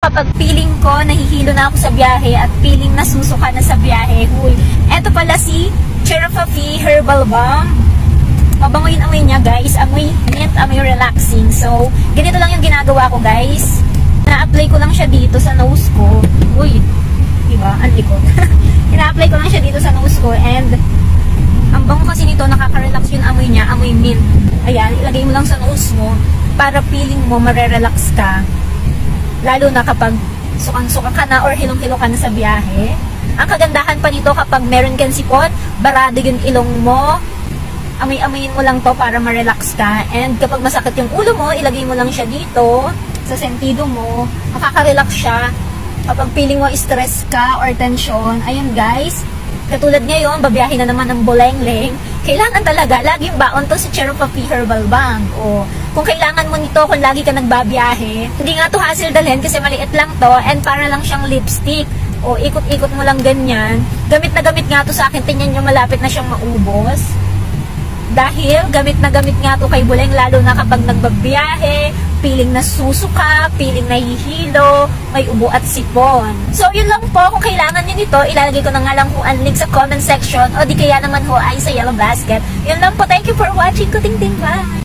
kapag feeling ko nahihilo na ako sa biyahe at feeling nasusuka na sa biyahe. Huy, eto pala si Cherafafie Herbal Balm. Mabango yung amoy niya, guys. Amoy mint, amoy relaxing. So, ganito lang yung ginagawa ko, guys. Na-apply ko lang siya dito sa nose ko. Uy, diba? Ang likod. Ina-apply ko lang siya dito sa nose ko and ang bango kasi nito, nakaka-relax yung amoy niya, amoy mint. Ayan, ilagay mo lang sa nose mo para feeling mo marerelax ka. Lalo na kapag sukang-suka ka na or hilong-hilo ka na sa biyahe. Ang kagandahan pa nito kapag meron kang sipot, barado yung ilong mo, amoy-amoyin mo lang to para ma-relax ka. And kapag masakit yung ulo mo, ilagay mo lang siya dito sa sentido mo, makaka-relax siya. Kapag feeling mo stress ka or tension, ayun guys, katulad ngayon, babiyahin na naman ng Buleng-leng, kailangan talaga, laging baon to sa Cherafafie Herbal Balm. O, kung kailangan mo nito, kung lagi ka nagbabiyahe, hindi nga to hassle dalhin kasi maliit lang to and para lang siyang lipstick. O, ikot-ikot mo lang ganyan. Gamit na gamit nga to sa akin, tingnan nyo, malapit na siyang maubos. Dahil gamit na gamit nga to kay Buleng, lalo na kapag nagbabiyahe, feeling na susuka, feeling nahihilo, may ubo at sipon. So, yun lang po. Kung kailangan nyo nito, ilalagay ko na nga lang kung ang link sa comment section o di kaya naman ho ay sa yellow basket. Yun lang po. Thank you for watching. Kuting-ting. Bye!